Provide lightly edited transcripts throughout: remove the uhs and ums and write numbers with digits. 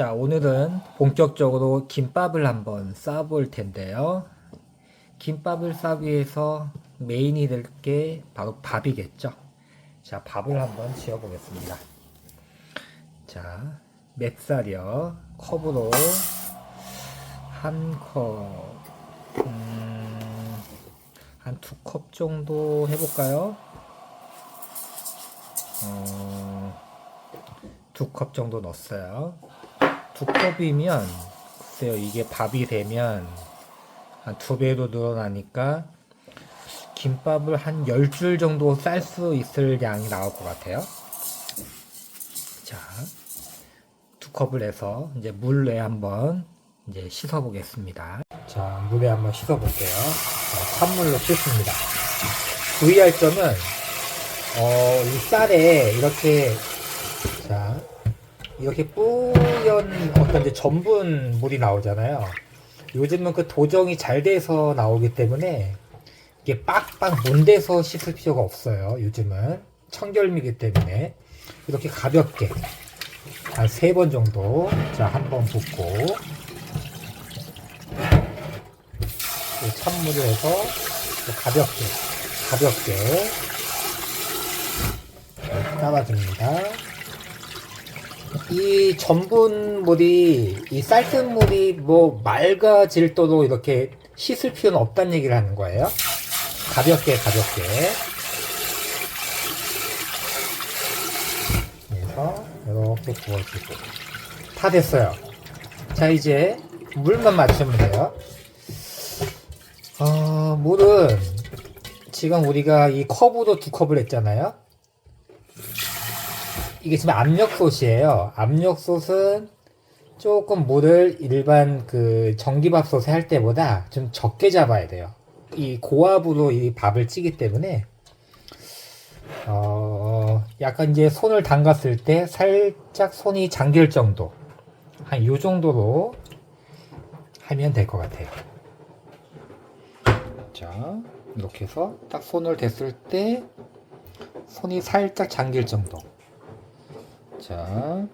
자, 오늘은 본격적으로 김밥을 한번 싸볼 텐데요. 김밥을 싸기 위해서 메인이 될 게 바로 밥이겠죠. 자, 밥을 한번 지어 보겠습니다. 자, 맵쌀이요. 컵으로 한 컵, 한 2컵 정도 해볼까요? 2컵 정도 넣었어요. 2컵이면 글쎄요, 이게 밥이 되면 한 2배로 늘어나니까 김밥을 한 10줄 정도 쌀 수 있을 양이 나올 것 같아요. 자, 2컵을 해서 이제 물에 한번 이제 씻어 보겠습니다. 자, 물에 한번 씻어 볼게요. 찬물로 씻습니다. 주의할 점은 이 쌀에 이렇게, 자, 이렇게 뿌연 어떤 이제 전분 물이 나오잖아요. 요즘은 그 도정이 잘 돼서 나오기 때문에 이게 빡빡 문대서 씻을 필요가 없어요. 요즘은 청결미이기 때문에 이렇게 가볍게 한 3번 정도, 자, 한번 붓고 찬물을 해서 가볍게 따라줍니다. 이 전분물이, 이 쌀뜨물이 뭐 맑아질 도록 이렇게 씻을 필요는 없다는 얘기를 하는 거예요. 가볍게 그래서 이렇게 부어주고 다 됐어요. 자, 이제 물만 맞추면 돼요. 물은 지금 우리가 이 컵으로 2컵을 했잖아요. 이게 지금 압력솥이에요. 압력솥은 조금 물을 일반 그 전기밥솥에 할 때보다 좀 적게 잡아야 돼요. 이 고압으로 이 밥을 찌기 때문에 약간 이제 손을 담갔을 때 살짝 손이 잠길 정도, 한 요 정도로 하면 될 것 같아요. 자, 이렇게 해서 딱 손을 댔을 때 손이 살짝 잠길 정도. 자,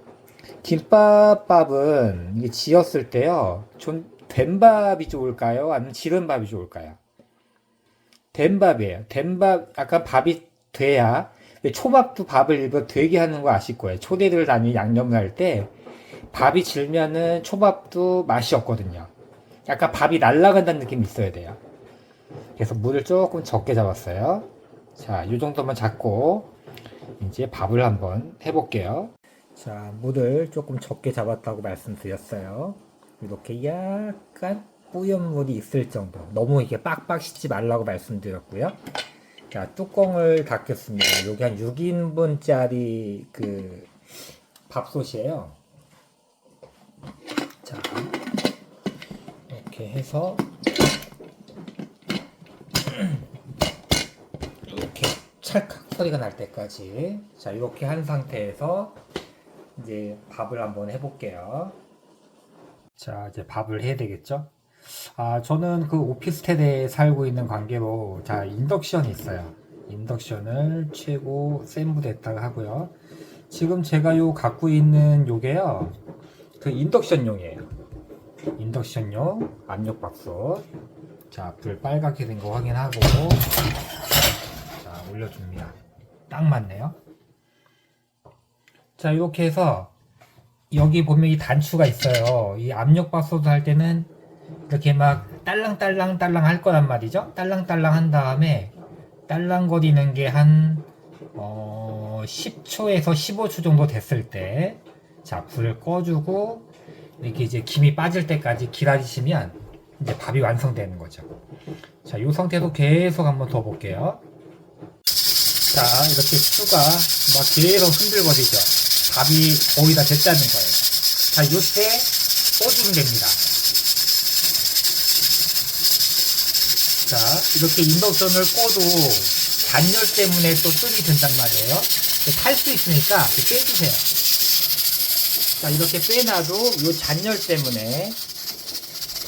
김밥밥은 이게 지었을 때요, 좀 된 밥이 좋을까요? 아니면 지른 밥이 좋을까요? 된 밥이에요. 된 밥, 약간 밥이 돼야, 초밥도 밥을 일부러 되게 하는 거 아실 거예요. 초대를 다니 양념을 할 때 밥이 질면은 초밥도 맛이 없거든요. 약간 밥이 날아간다는 느낌이 있어야 돼요. 그래서 물을 조금 적게 잡았어요. 자, 이 정도만 잡고 이제 밥을 한번 해볼게요. 자, 물을 조금 적게 잡았다고 말씀드렸어요. 이렇게 약간 뿌연 물이 있을 정도. 너무 이게 빡빡 씻지 말라고 말씀드렸고요. 자, 뚜껑을 닫겠습니다. 여기 한 6인분짜리 그 밥솥이에요. 자, 이렇게 해서 이렇게 찰칵 소리가 날 때까지, 자, 이렇게 한 상태에서 이제 밥을 한번 해볼게요. 자, 이제 밥을 해야 되겠죠? 저는 그 오피스텔에 살고 있는 관계로, 자, 인덕션이 있어요. 인덕션을 최고 센 불에다가 하고요. 지금 제가 요 갖고 있는 요게요, 그 인덕션용이에요. 인덕션용 압력밥솥. 자, 불 빨갛게 된 거 확인하고, 자, 올려줍니다. 딱 맞네요. 자, 이렇게 해서 여기 보면 이 단추가 있어요. 이 압력밥솥 할 때는 이렇게 막 딸랑딸랑 할 거란 말이죠. 딸랑딸랑 한 다음에 딸랑거리는 게 한 10초에서 15초 정도 됐을 때, 자, 불을 꺼주고 이렇게 이제 김이 빠질 때까지 기다리시면 이제 밥이 완성되는 거죠. 자, 이 상태로 계속 한번 더 볼게요. 자, 이렇게 수가 막 계속 흔들거리죠. 밥이 거의 다 됐다는 거예요. 자, 요때 꺼주면 됩니다. 자, 이렇게 인덕션을 꺼도 잔열 때문에 또 뜸이 든단 말이에요. 탈 수 있으니까 빼주세요. 자, 이렇게 빼놔도 요 잔열 때문에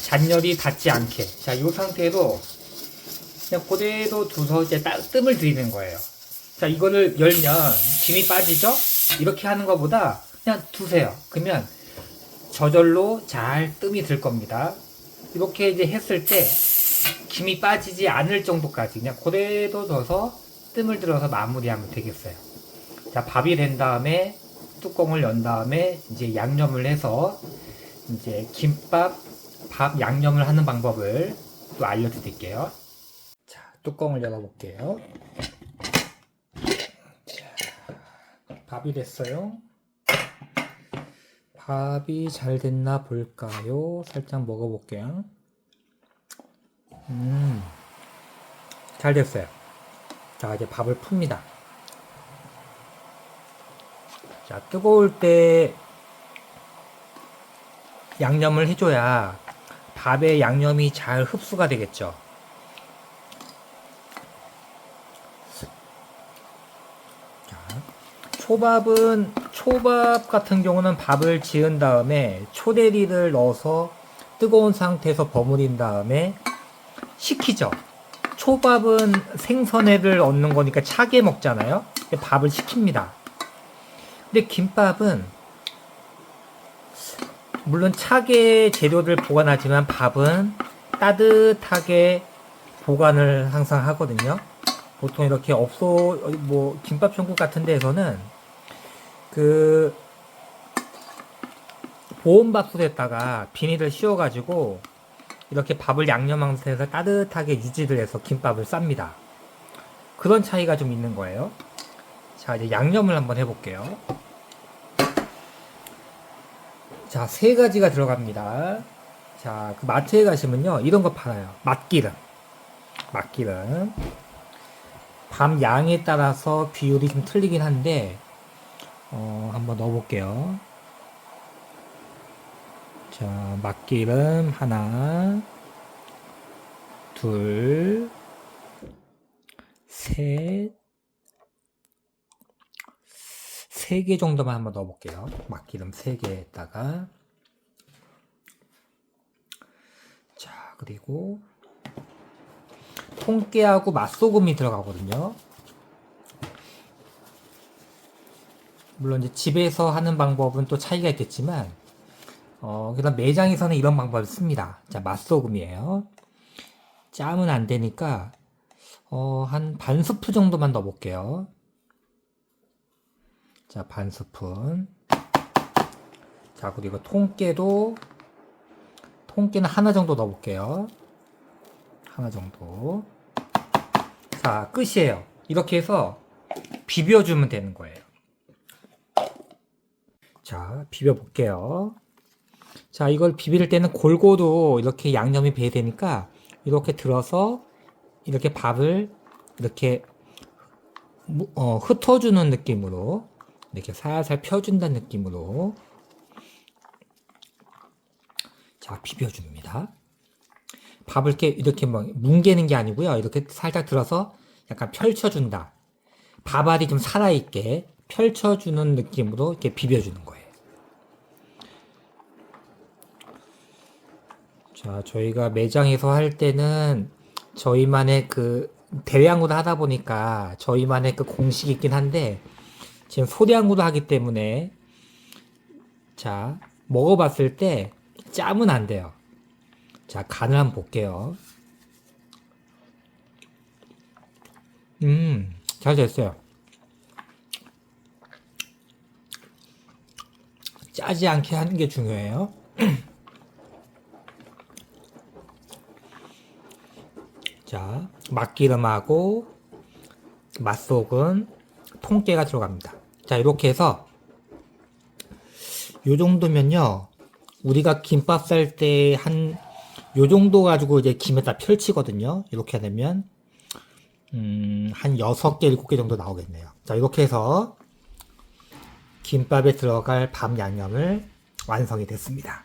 잔열이 닿지 않게. 자, 이 상태로 그냥 그대로 두서 이제 뜸을 들이는 거예요. 자, 이거를 열면 김이 빠지죠? 이렇게 하는 것보다 그냥 두세요. 그러면 저절로 잘 뜸이 들 겁니다. 이렇게 이제 했을 때 김이 빠지지 않을 정도까지 그냥 그대로 둬서 뜸을 들어서 마무리하면 되겠어요. 자, 밥이 된 다음에 뚜껑을 연 다음에 이제 양념을 해서 이제 김밥 밥 양념을 하는 방법을 또 알려드릴게요. 자, 뚜껑을 열어볼게요. 자, 밥이 됐어요. 밥이 잘 됐나 볼까요? 살짝 먹어볼게요. 잘 됐어요. 자, 이제 밥을 풉니다. 자, 뜨거울 때 양념을 해줘야 밥에 양념이 잘 흡수가 되겠죠. 초밥 같은 경우는 밥을 지은 다음에 초대리를 넣어서 뜨거운 상태에서 버무린 다음에 식히죠. 초밥은 생선회를 얻는 거니까 차게 먹잖아요. 밥을 식힙니다. 근데 김밥은 물론 차게 재료를 보관하지만 밥은 따뜻하게 보관을 항상 하거든요. 보통 이렇게 김밥 천국 같은 데에서는 그 보온밥솥에다가 비닐을 씌워가지고 이렇게 밥을 양념한 상태에서 따뜻하게 유지를 해서 김밥을 쌉니다. 그런 차이가 좀 있는 거예요. 자, 이제 양념을 한번 해볼게요. 자, 3가지가 들어갑니다. 자, 그 마트에 가시면요, 이런 거 팔아요. 맛기름. 밥 양에 따라서 비율이 좀 틀리긴 한데, 한번 넣어볼게요. 자, 맛기름 하나, 둘, 셋, 3개 정도만 한번 넣어볼게요. 맛기름 3개에다가. 자, 그리고 통깨하고 맛소금이 들어가거든요. 물론 이제 집에서 하는 방법은 또 차이가 있겠지만, 그다음 매장에서는 이런 방법을 씁니다. 자, 맛소금이에요. 짜면 안 되니까, 한 반 스푼 정도만 넣어볼게요. 자, 반 스푼. 자, 그리고 통깨는 하나 정도 넣어볼게요. 하나 정도. 자, 끝이에요. 이렇게 해서 비벼주면 되는 거예요. 자, 비벼볼게요. 자, 이걸 비빌 때는 골고루 이렇게 양념이 배야 되니까 이렇게 들어서 이렇게 밥을 이렇게 흩어주는 느낌으로 이렇게 살살 펴준다는 느낌으로 자, 비벼줍니다. 밥을 이렇게 막 뭉개는 게 아니고요. 이렇게 살짝 들어서 약간 펼쳐준다. 밥알이 좀 살아있게 펼쳐주는 느낌으로 이렇게 비벼주는 거예요. 자, 저희가 매장에서 할 때는 저희만의 그 대량으로 하다 보니까 저희만의 그 공식이 있긴 한데 지금 소량으로 하기 때문에 자, 먹어봤을 때 짜면 안 돼요. 자, 간을 한번 볼게요. 잘 됐어요. 짜지 않게 하는 게 중요해요. 자, 맛기름하고 맛소금, 통깨가 들어갑니다. 자, 이렇게 해서 요 정도면요, 우리가 김밥 쌀 때 요 정도 가지고 이제 김에다 펼치거든요. 이렇게 되면 한 6개, 7개 정도 나오겠네요. 자, 이렇게 해서 김밥에 들어갈 밥 양념을 완성이 됐습니다.